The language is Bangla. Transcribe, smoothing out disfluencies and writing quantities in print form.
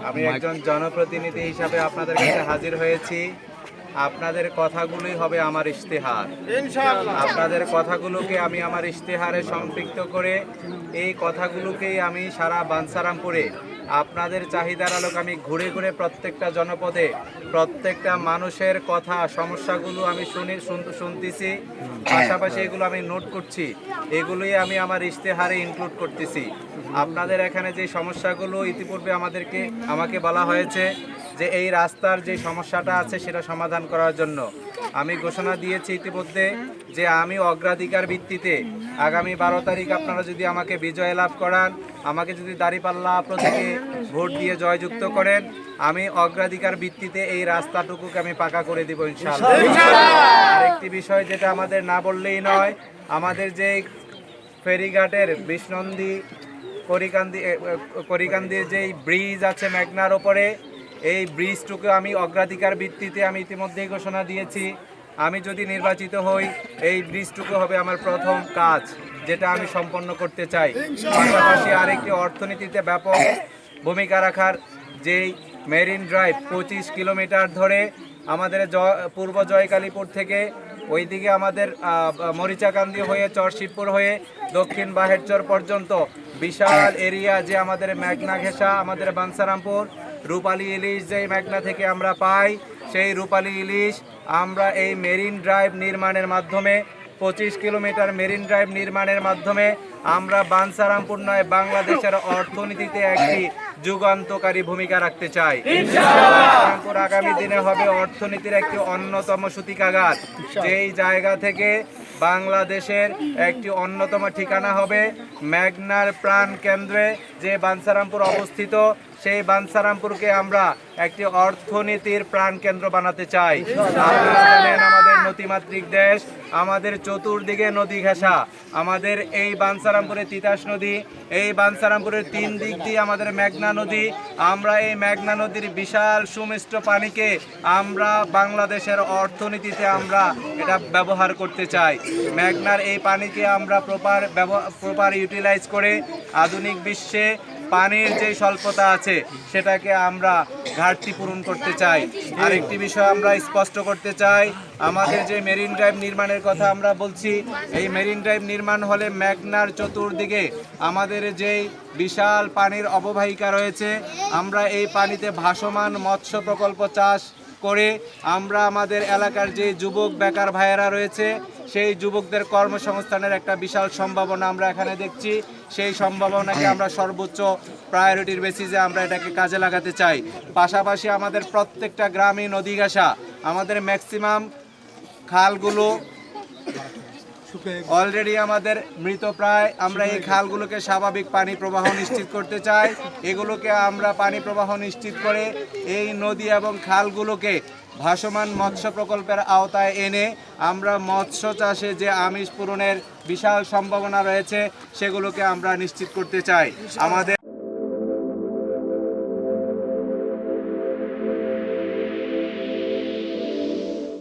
আমি একজন জনপ্রতিনিধি হিসাবে আপনাদের কাছে হাজির হয়েছি। আপনাদের কথাগুলোই হবে আমার ইশতেহার। আপনাদের কথাগুলোকে আমি আমার ইশতেহারে সম্পৃক্ত করে এই কথাগুলোকেই আমি সারা বাঞ্ছারামপুরে আপনাদের চাহিদার আলোকে আমি ঘুরে ঘুরে প্রত্যেকটা জনপদে প্রত্যেকটা মানুষের কথা সমস্যাগুলো আমি শুনতেছি, পাশাপাশি এগুলো আমি নোট করছি, এগুলোই আমি আমার ইশতেহারে ইনক্লুড করতেছি। আপনাদের এখানে যে সমস্যাগুলো ইতিপূর্বে আমাকে বলা হয়েছে যে এই রাস্তার যে সমস্যাটা আছে সেটা সমাধান করার জন্য আমি ঘোষণা দিয়েছি ইতিমধ্যে যে আমি অগ্রাধিকার ভিত্তিতে আগামী 12 তারিখ আপনারা যদি আমাকে বিজয় লাভ করান, আমাকে যদি দাঁড়িপাল্লা প্রতীকে ভোট দিয়ে জয়যুক্ত করেন, আমি অগ্রাধিকার ভিত্তিতে এই রাস্তাটুকুকে আমি পাকা করে দেব ইনশাআল্লাহ। আরেকটি বিষয় যেটা আমাদের না বললেই নয়, আমাদের যে ফেরিঘাটের বিষ্ণন্দী করিকান্দির যেই ব্রিজ আছে মেঘনার ওপরে, এই ব্রিজটুকু আমি অগ্রাধিকার ভিত্তিতে আমি ইতিমধ্যেই ঘোষণা দিয়েছি। আমি যদি নির্বাচিত হই, এই ব্রিজটুকু হবে আমার প্রথম কাজ যেটা আমি সম্পন্ন করতে চাই। পাশাপাশি আরেকটি অর্থনীতিতে ব্যাপক ভূমিকা রাখার যেই মেরিন ড্রাইভ 25 কিলোমিটার ধরে আমাদের পূর্ব জয়কালীপুর থেকে ওইদিকে আমাদের মরিচাকান্দি হয়ে চরশিবপুর হয়ে দক্ষিণ বাহেরচর পর্যন্ত বিশাল এরিয়া যে আমাদের মেঘনা ঘেঁষা আমাদের বাঞ্ছারামপুর রূপালী ইলিশ যে মেঘনা থেকে আমরা পাই, সেই রূপালী ইলিশ আমরা এই মেরিন ড্রাইভ নির্মাণের মাধ্যমে 25 কিলোমিটার মেরিন ড্রাইভ নির্মাণের মাধ্যমে আমরা বাঞ্ছারামপুর নয় বাংলাদেশের অর্থনীতিতে একটি যুগান্তকারী ভূমিকা রাখতে চাই। বাঞ্ছারামপুর আগামী দিনে হবে অর্থনীতির একটি অন্যতম সূতিকাগার, যেই জায়গা থেকে বাংলাদেশের একটি অন্যতম ঠিকানা হবে মেঘনার প্রাণ কেন্দ্রে যে বাঞ্ছারামপুর অবস্থিত। সেই বাঞ্ছারামপুরকে আমরা একটি অর্থনীতির প্রাণকেন্দ্র বানাতে চাই। আপনারা জানেন আমাদের নদীমাতৃক দেশ, আমাদের চতুর্দিকে নদী ঘেঁষা, আমাদের এই বাঞ্ছারামপুরে তিতাস নদী, এই বাঞ্ছারামপুরের 3 দিক দিয়ে আমাদের মেঘনা নদী। আমরা এই মেঘনা নদীর বিশাল সুমিষ্ট পানিকে আমরা বাংলাদেশের অর্থনীতিতে আমরা এটা ব্যবহার করতে চাই। মেঘনার এই পানিকে আমরা প্রপার ইউটিলাইজ করে আধুনিক বিশ্বে পানির যে স্বল্পতা আছে সেটাকে আমরা ঘাটতি পূরণ করতে চাই। আরেকটি বিষয় আমরা স্পষ্ট করতে চাই, আমাদের যে মেরিন ড্রাইভ নির্মাণের কথা আমরা বলছি, এই মেরিন ড্রাইভ নির্মাণ হলে মেঘনার চতুর্দিকে আমাদের যেই বিশাল পানির অববাহিকা রয়েছে, আমরা এই পানিতে ভাসমান মৎস্য প্রকল্প চাষ করে আমরা আমাদের এলাকার যে যুবক বেকার ভাইয়েরা রয়েছে সেই যুবকদের কর্মসংস্থানের একটা বিশাল সম্ভাবনা আমরা এখানে দেখছি। সেই সম্ভাবনাকে আমরা সর্বোচ্চ প্রায়োরিটির বেসিসে আমরা এটাকে কাজে লাগাতে চাই। পাশাপাশি আমাদের প্রত্যেকটা গ্রামে নদী ঘেঁষা, আমাদের ম্যাক্সিমাম খালগুলো অলরেডি আমাদের মৃতপ্রায়। আমরা এই খালগুলোকে স্বাভাবিক পানি প্রবাহ নিশ্চিত করতে চাই। এগুলোকে আমরা পানি প্রবাহ নিশ্চিত করে এই নদী এবং খালগুলোকে ভাসমান মৎস্য প্রকল্পের আওতায় এনে আমরা মৎস্য চাষে যে আমিষ পূরণের বিশাল সম্ভাবনা রয়েছে সেগুলোকে আমরা নিশ্চিত করতে চাই। আমাদের